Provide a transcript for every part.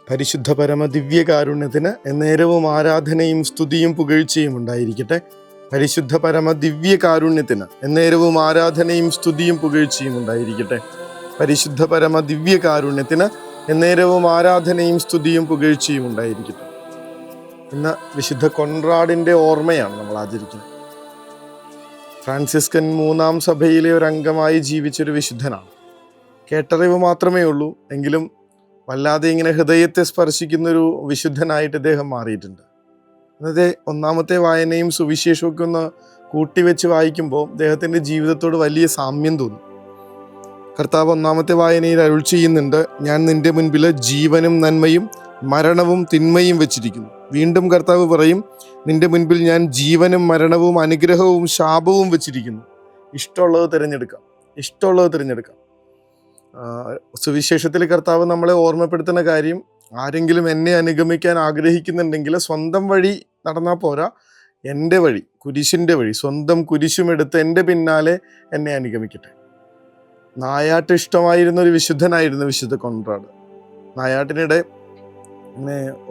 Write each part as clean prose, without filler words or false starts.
പരിശുദ്ധ പരമ ദിവ്യകാരുണ്യത്തിന് എന്നേരവും ആരാധനയും സ്തുതിയും പുകഴ്ചയും ഉണ്ടായിരിക്കട്ടെ. പരിശുദ്ധ പരമ ദിവ്യകാരുണ്യത്തിന് എന്നേരവും ആരാധനയും സ്തുതിയും പുകഴ്ചയും ഉണ്ടായിരിക്കട്ടെ. പരിശുദ്ധ പരമ ദിവ്യകാരുണ്യത്തിന് എന്നേരവും ആരാധനയും സ്തുതിയും പുകഴ്ചയും ഉണ്ടായിരിക്കട്ടെ. ഇന്ന് വിശുദ്ധ കൊൺറാഡിൻ്റെ ഓർമ്മയാണ് നമ്മൾ ആചരിക്കുന്നത്. ഫ്രാൻസിസ്കൻ മൂന്നാം സഭയിലെ ഒരു അംഗമായി ജീവിച്ചൊരു വിശുദ്ധനാണ്. കേട്ടറിവ് മാത്രമേ ഉള്ളൂ, എങ്കിലും വല്ലാതെ ഇങ്ങനെ ഹൃദയത്തെ സ്പർശിക്കുന്നൊരു വിശുദ്ധനായിട്ട് ഇദ്ദേഹം മാറിയിട്ടുണ്ട്. അതായത് ഒന്നാമത്തെ വായനയും സുവിശേഷമൊക്കെ ഒന്ന് കൂട്ടിവെച്ച് വായിക്കുമ്പോൾ അദ്ദേഹത്തിൻ്റെ ജീവിതത്തോട് വലിയ സാമ്യം തോന്നും. കർത്താവ് ഒന്നാമത്തെ വായനയിൽ അരുൾ ചെയ്യുന്നുണ്ട്, ഞാൻ നിന്റെ മുൻപിൽ ജീവനും നന്മയും മരണവും തിന്മയും വെച്ചിരിക്കുന്നു. വീണ്ടും കർത്താവ് പറയും, നിന്റെ മുൻപിൽ ഞാൻ ജീവനും മരണവും അനുഗ്രഹവും ശാപവും വെച്ചിരിക്കുന്നു. ഇഷ്ടമുള്ളത് തിരഞ്ഞെടുക്കാം. സുവിശേഷത്തിൽ കർത്താവ് നമ്മളെ ഓർമ്മപ്പെടുത്തുന്ന കാര്യം, ആരെങ്കിലും എന്നെ അനുഗമിക്കാൻ ആഗ്രഹിക്കുന്നുണ്ടെങ്കിൽ സ്വന്തം വഴി നടന്നാൽ പോരാ, എൻ്റെ വഴി, കുരിശിൻ്റെ വഴി, സ്വന്തം കുരിശുമെടുത്ത് എൻ്റെ പിന്നാലെ എന്നെ അനുഗമിക്കട്ടെ. നായാട്ട് ഇഷ്ടമായിരുന്ന ഒരു വിശുദ്ധനായിരുന്നു വിശുദ്ധ കൊൺറാഡ്. നായാട്ടിനിടെ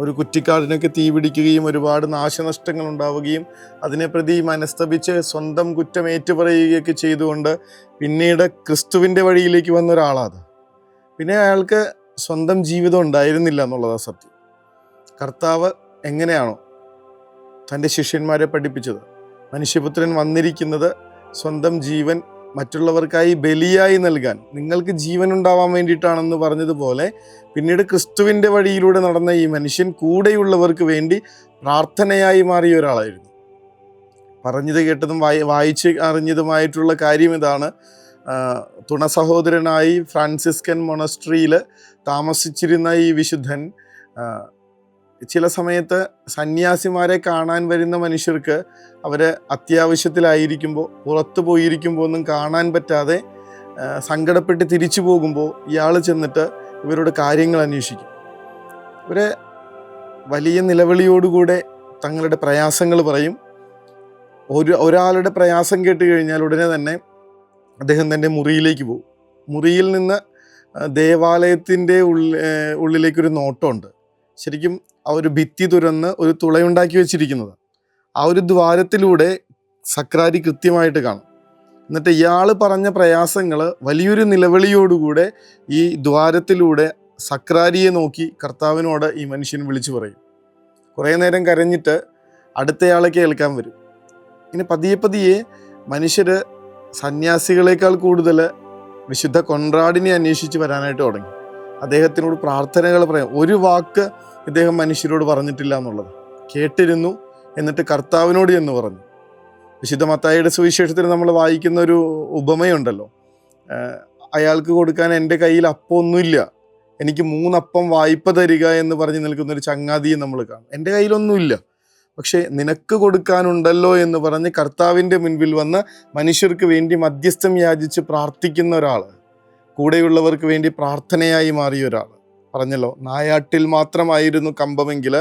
ഒരു കുറ്റിക്കാടിനൊക്കെ തീ പിടിക്കുകയും ഒരുപാട് നാശനഷ്ടങ്ങൾ ഉണ്ടാവുകയും അതിനെ പ്രതി മനസ്തപിച്ച് സ്വന്തം കുറ്റം ഏറ്റുപറയുകയൊക്കെ ചെയ്തുകൊണ്ട് പിന്നീട് ക്രിസ്തുവിൻ്റെ വഴിയിലേക്ക് വന്ന ഒരാളാണ്. പിന്നെ അയാൾക്ക് സ്വന്തം ജീവിതം ഉണ്ടായിരുന്നില്ല എന്നുള്ളതാണ് സത്യം. കർത്താവ് എങ്ങനെയാണോ തൻ്റെ ശിഷ്യന്മാരെ പഠിപ്പിച്ചത്, മനുഷ്യപുത്രൻ വന്നിരിക്കുന്നത് സ്വന്തം ജീവൻ മറ്റുള്ളവർക്കായി ബലിയായി നൽകാൻ, നിങ്ങൾക്ക് ജീവൻ ഉണ്ടാവാൻ വേണ്ടിയിട്ടാണെന്ന് പറഞ്ഞതുപോലെ പിന്നീട് ക്രിസ്തുവിൻ്റെ വഴിയിലൂടെ നടന്ന ഈ മനുഷ്യൻ കൂടെയുള്ളവർക്ക് വേണ്ടി പ്രാർത്ഥനയായി മാറിയ ഒരാളായിരുന്നു. പറഞ്ഞത് കേട്ടതും വായിച്ച് അറിഞ്ഞതുമായിട്ടുള്ള കാര്യം ഇതാണ്. തുണ സഹോദരനായി ഫ്രാൻസിസ്കൻ മൊണസ്ട്രിയിൽ താമസിച്ചിരുന്ന ഈ വിശുദ്ധൻ ചില സമയത്ത് സന്യാസിമാരെ കാണാൻ വരുന്ന മനുഷ്യർക്ക് അവർ അത്യാവശ്യത്തിലായിരിക്കുമ്പോൾ, പുറത്തു പോയിരിക്കുമ്പോൾ ഒന്നും കാണാൻ പറ്റാതെ സങ്കടപ്പെട്ട് തിരിച്ചു പോകുമ്പോൾ ഇയാൾ ചെന്നിട്ട് ഇവരോട് കാര്യങ്ങൾ അന്വേഷിക്കും. ഇവർ വലിയ നിലവിളിയോടുകൂടെ തങ്ങളുടെ പ്രയാസങ്ങൾ പറയും. ഒരാളുടെ പ്രയാസം കേട്ട് കഴിഞ്ഞാൽ ഉടനെ തന്നെ അദ്ദേഹം തൻ്റെ മുറിയിലേക്ക് പോകും. മുറിയിൽ നിന്ന് ദേവാലയത്തിൻ്റെ ഉള്ളിലേക്കൊരു നോട്ടമുണ്ട്. ശരിക്കും ആ ഒരു ഭിത്തി തുറന്ന് ഒരു തുളയുണ്ടാക്കി വെച്ചിരിക്കുന്നത്. ആ ഒരു ദ്വാരത്തിലൂടെ സക്രാരി കൃത്യമായിട്ട് കാണും. എന്നിട്ട് ഇയാൾ പറഞ്ഞ പ്രയാസങ്ങൾ വലിയൊരു നിലവിളിയോടുകൂടെ ഈ ദ്വാരത്തിലൂടെ സക്രാരിയെ നോക്കി കർത്താവിനോട് ഈ മനുഷ്യൻ വിളിച്ചു പറയും. കുറേ നേരം കരഞ്ഞിട്ട് അടുത്തയാളെ കേൾക്കാൻ വരും. ഇങ്ങനെ പതിയെ മനുഷ്യർ സന്യാസികളെക്കാൾ കൂടുതൽ വിശുദ്ധ കൊൺറാഡിനെ അന്വേഷിച്ച് വരാനായിട്ട് തുടങ്ങി. അദ്ദേഹത്തിനോട് പ്രാർത്ഥനകൾ പറയാം. ഒരു വാക്ക് ഇദ്ദേഹം മനുഷ്യരോട് പറഞ്ഞിട്ടില്ല എന്നുള്ളത് കേട്ടിരുന്നു. എന്നിട്ട് കർത്താവിനോട് എന്ന് പറഞ്ഞു. വിശുദ്ധ മത്തായിയുടെ സുവിശേഷത്തിൽ നമ്മൾ വായിക്കുന്ന ഒരു ഉപമയുണ്ടല്ലോ, അയാൾക്ക് കൊടുക്കാൻ എൻ്റെ കയ്യിൽ അപ്പമൊന്നുമില്ല, എനിക്ക് 3 അപ്പം വായ്പ തരിക എന്ന് പറഞ്ഞ് നിൽക്കുന്നൊരു ചങ്ങാതിയെ നമ്മൾ കാണും. എൻ്റെ കയ്യിലൊന്നുമില്ല, പക്ഷേ നിനക്ക് കൊടുക്കാനുണ്ടല്ലോ എന്ന് പറഞ്ഞ് കർത്താവിൻ്റെ മുൻപിൽ വന്ന് മനുഷ്യർക്ക് വേണ്ടി മധ്യസ്ഥം യാചിച്ച് പ്രാർത്ഥിക്കുന്ന ഒരാൾ, കൂടെയുള്ളവർക്ക് വേണ്ടി പ്രാർത്ഥനയായി മാറിയ ഒരാൾ. പറഞ്ഞല്ലോ, നായാട്ടിൽ മാത്രമായിരുന്നു കമ്പമെങ്കിൽ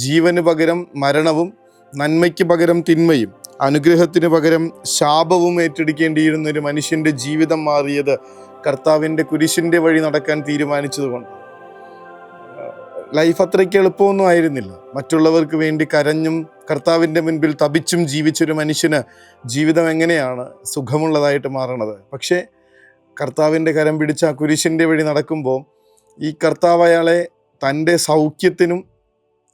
ജീവന് പകരം മരണവും നന്മയ്ക്ക് പകരം തിന്മയും അനുഗ്രഹത്തിന് പകരം ശാപവും ഏറ്റെടുക്കേണ്ടിയിരുന്ന ഒരു മനുഷ്യൻ്റെ ജീവിതം മാറിയത് കർത്താവിൻ്റെ കുരിശിൻ്റെ വഴി നടക്കാൻ തീരുമാനിച്ചതുകൊണ്ട്. ലൈഫ് അത്രയ്ക്ക് എളുപ്പമൊന്നും ആയിരുന്നില്ല. മറ്റുള്ളവർക്ക് വേണ്ടി കരഞ്ഞും കർത്താവിൻ്റെ മുൻപിൽ തപിച്ചും ജീവിച്ചൊരു മനുഷ്യന് ജീവിതം എങ്ങനെയാണ് സുഖമുള്ളതായിട്ട് മാറണത്? പക്ഷേ കർത്താവിൻ്റെ കരം പിടിച്ച ആ കുരിശിൻ്റെ വഴി നടക്കുമ്പോൾ ഈ കർത്താവ് അയാളെ തൻ്റെ സൗഖ്യത്തിനും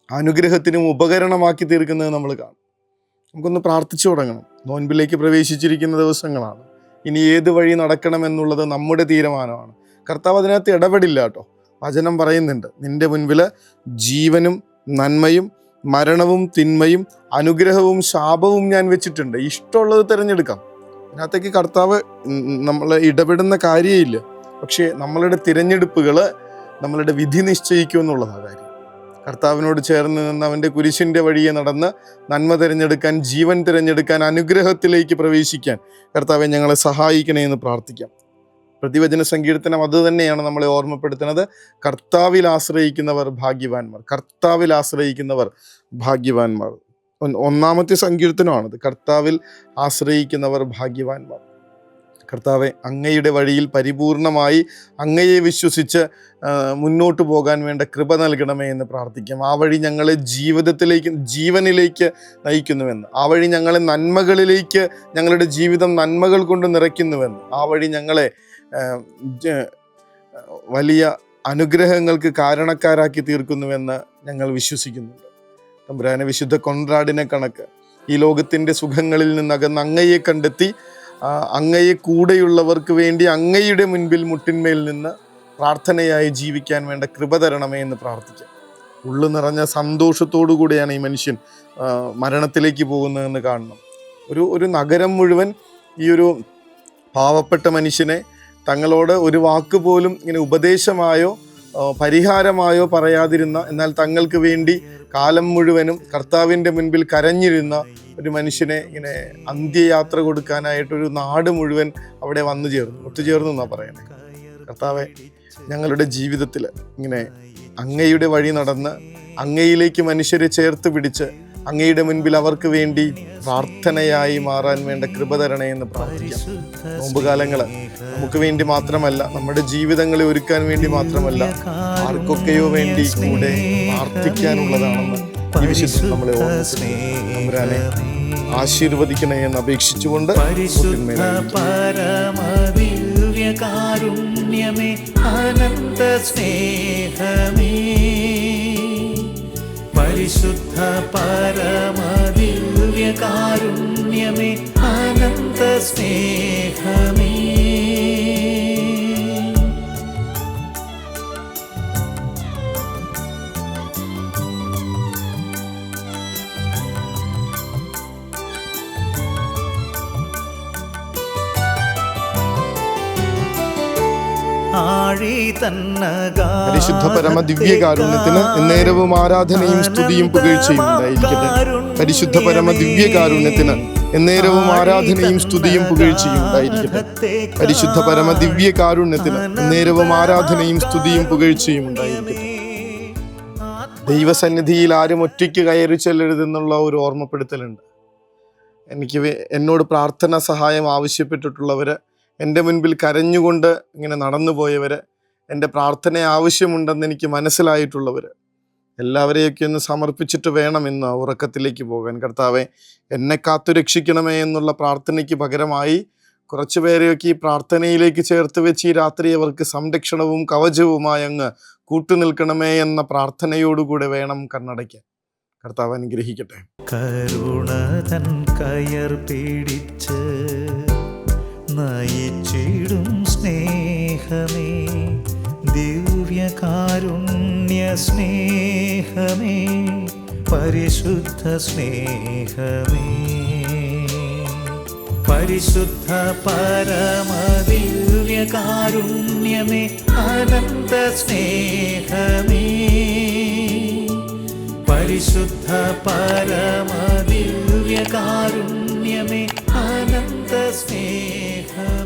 അനുഗ്രഹത്തിനും ഉപകരണമാക്കി തീർക്കുന്നത് നമ്മൾ കാണും. നമുക്കൊന്ന് പ്രാർത്ഥിച്ചു തുടങ്ങണം. നോൻപിലേക്ക് പ്രവേശിച്ചിരിക്കുന്ന ദിവസങ്ങളാണ്. ഇനി ഏത് വഴി നടക്കണം എന്നുള്ളത് നമ്മുടെ തീരുമാനമാണ്. കർത്താവ് അതിനകത്ത് ഇടപെടില്ല കേട്ടോ. വചനം പറയുന്നുണ്ട്, നിന്റെ മുൻപിൽ ജീവനും നന്മയും മരണവും തിന്മയും അനുഗ്രഹവും ശാപവും ഞാൻ വെച്ചിട്ടുണ്ട്. ഇഷ്ടമുള്ളത് തിരഞ്ഞെടുക്കാം. അതിനകത്തേക്ക് കർത്താവ് നമ്മൾ ഇടപെടുന്ന കാര്യമില്ല. പക്ഷേ നമ്മളുടെ തിരഞ്ഞെടുപ്പുകൾ നമ്മളുടെ വിധി നിശ്ചയിക്കും എന്നുള്ളതാണ് കാര്യം. കർത്താവിനോട് ചേർന്ന് നിന്ന് അവൻ്റെ കുരിശിൻ്റെ വഴിയെ നടന്ന് നന്മ തിരഞ്ഞെടുക്കാൻ, ജീവൻ തിരഞ്ഞെടുക്കാൻ, അനുഗ്രഹത്തിലേക്ക് പ്രവേശിക്കാൻ കർത്താവെ ഞങ്ങളെ സഹായിക്കണേ എന്ന് പ്രാർത്ഥിക്കാം. പ്രതിവചന സങ്കീർത്തനം അത് തന്നെയാണ് നമ്മളെ ഓർമ്മപ്പെടുത്തുന്നത്. കർത്താവിൽ ആശ്രയിക്കുന്നവർ ഭാഗ്യവാന്മാർ. ഒന്നാമത്തെ സങ്കീർത്തനമാണത്, കർത്താവിൽ ആശ്രയിക്കുന്നവർ ഭാഗ്യവാന്മാർ. കർത്താവെ, അങ്ങയുടെ വഴിയിൽ പരിപൂർണമായി അങ്ങയെ വിശ്വസിച്ച് മുന്നോട്ട് പോകാൻ വേണ്ട കൃപ നൽകണമേ എന്ന് പ്രാർത്ഥിക്കാം. ആ വഴി ഞങ്ങളെ ജീവനിലേക്ക് നയിക്കുന്നുവെന്ന്, ആ വഴി ഞങ്ങളെ നന്മകളിലേക്ക്, ഞങ്ങളുടെ ജീവിതം നന്മകൾ കൊണ്ട് നിറയ്ക്കുന്നുവെന്ന്, ആ വഴി ഞങ്ങളെ വലിയ അനുഗ്രഹങ്ങൾക്ക് കാരണക്കാരാക്കി തീർക്കുന്നുവെന്ന് ഞങ്ങൾ വിശ്വസിക്കുന്നുണ്ട്. തമ്പുരാനെ, വിശുദ്ധ കൊൺറാഡിനെ കണക്ക് ഈ ലോകത്തിൻ്റെ സുഖങ്ങളിൽ നിന്നകന്ന് അങ്ങയെ കണ്ടെത്തി അങ്ങയെ കൂടെയുള്ളവർക്ക് വേണ്ടി അങ്ങയുടെ മുൻപിൽ മുട്ടിന്മേൽ നിന്ന് പ്രാർത്ഥനയായി ജീവിക്കാൻ വേണ്ട കൃപ തരണമേ എന്ന് പ്രാർത്ഥിക്കാം. ഉള്ളു നിറഞ്ഞ സന്തോഷത്തോടു കൂടിയാണ് ഈ മനുഷ്യൻ മരണത്തിലേക്ക് പോകുന്നതെന്ന് കാണണം. ഒരു നഗരം മുഴുവൻ ഈ ഒരു പാവപ്പെട്ട മനുഷ്യനെ തങ്ങളോട് ഒരു വാക്ക് പോലും ഇങ്ങനെ ഉപദേശമായോ പരിഹാരമായോ പറയാതിരുന്ന, എന്നാൽ തങ്ങൾക്ക് വേണ്ടി കാലം മുഴുവനും കർത്താവിൻ്റെ മുൻപിൽ കരഞ്ഞിരുന്ന ഒരു മനുഷ്യനെ ഇങ്ങനെ അന്ത്യയാത്ര കൊടുക്കാനായിട്ടൊരു നാട് മുഴുവൻ അവിടെ ഒത്തുചേർന്നു എന്നാണ് പറയണേ. കർത്താവെ, ഞങ്ങളുടെ ജീവിതത്തിൽ ഇങ്ങനെ അങ്ങയുടെ വഴി നടന്ന് അങ്ങയിലേക്ക് മനുഷ്യരെ ചേർത്ത് പിടിച്ച് അങ്ങയുടെ മുൻപിൽ അവർക്ക് വേണ്ടി പ്രാർത്ഥനയായി മാറാൻ വേണ്ട കൃപ തരണേ എന്ന് പ്രാർത്ഥിക്കാം. നോമ്പുകാലങ്ങൾ നമുക്ക് വേണ്ടി മാത്രമല്ല, നമ്മുടെ ജീവിതങ്ങളെ ഒരുക്കാൻ വേണ്ടി മാത്രമല്ല, ആർക്കൊക്കെയോ വേണ്ടി കൂടെ പ്രാർത്ഥിക്കാനുള്ളതാണെന്ന് ഈ വിശുദ്ധം നമ്മളെ ഓർമ്മിപ്പിക്കുന്നുവരാനെ ആശീർവദിക്കണേ എന്ന് അപേക്ഷിച്ചുകൊണ്ട് കാരുണ്യമേ അനന്ത സ്നേഹമേ പരിശുദ്ധ പരമദിവ്യ കാരുണ്യമേ അനന്ത സ്നേഹമേ പരിശുദ്ധ പരമ ദിവ്യകാരുണ്യത്തിന് എന്നേരവും ആരാധനയും സ്തുതിയും പുകഴ്ചയും ഉണ്ടായിരിക്കട്ടെ. പരിശുദ്ധ പരമ ദിവ്യകാരുണ്യത്തിന് എന്നേരവും ആരാധനയും സ്തുതിയും പുകഴ്ചയും ഉണ്ടായിരിക്കട്ടെ. പരിശുദ്ധ പരമ ദിവ്യകാരുണ്യത്തിന് എന്നേരവും ആരാധനയും സ്തുതിയും പുകഴ്ചയും ഉണ്ടായിരിക്കട്ടെ. ദൈവസന്നിധിയിൽ ആരും ഒറ്റയ്ക്ക് കയറി ചെല്ലരുതെന്നുള്ള ഒരു ഓർമ്മപ്പെടുത്തലുണ്ട്. എന്നോട് പ്രാർത്ഥന സഹായം ആവശ്യപ്പെട്ടിട്ടുള്ളവര്, എൻ്റെ മുൻപിൽ കരഞ്ഞുകൊണ്ട് ഇങ്ങനെ നടന്നു പോയവർ, എൻ്റെ പ്രാർത്ഥന ആവശ്യമുണ്ടെന്ന് എനിക്ക് മനസ്സിലായിട്ടുള്ളവർ, എല്ലാവരെയൊക്കെ ഒന്ന് സമർപ്പിച്ചിട്ട് വേണം ഇന്ന് ഉറക്കത്തിലേക്ക് പോകാൻ. കർത്താവെ, എന്നെ കാത്തു രക്ഷിക്കണമേ എന്നുള്ള പ്രാർത്ഥനയ്ക്ക് പകരമായി കുറച്ചു പേരെയൊക്കെ ഈ പ്രാർത്ഥനയിലേക്ക് ചേർത്ത് വെച്ച് ഈ രാത്രി അവർക്ക് സംരക്ഷണവും കവചവുമായി അങ്ങ് കൂട്ടുനിൽക്കണമേ എന്ന പ്രാർത്ഥനയോടുകൂടെ വേണം കണ്ണടയ്ക്കാൻ. കർത്താവ് അനുഗ്രഹിക്കട്ടെ. കരുണതൻ കയർ പിടിച്ച് നയിച്ചിടും സ്നേഹമേ, ദിവ്യകാരുണ്യ സ്നേഹമേ, പരിശുദ്ധ സ്നേഹമേ, പരിശുദ്ധ പരമദിവ്യകാരുണ്യമേ അനന്ത സ്നേഹമേ, പരിശുദ്ധ പരമദിവ്യകാരുണ്യമേ അനന്ത സ്നേഹമേ.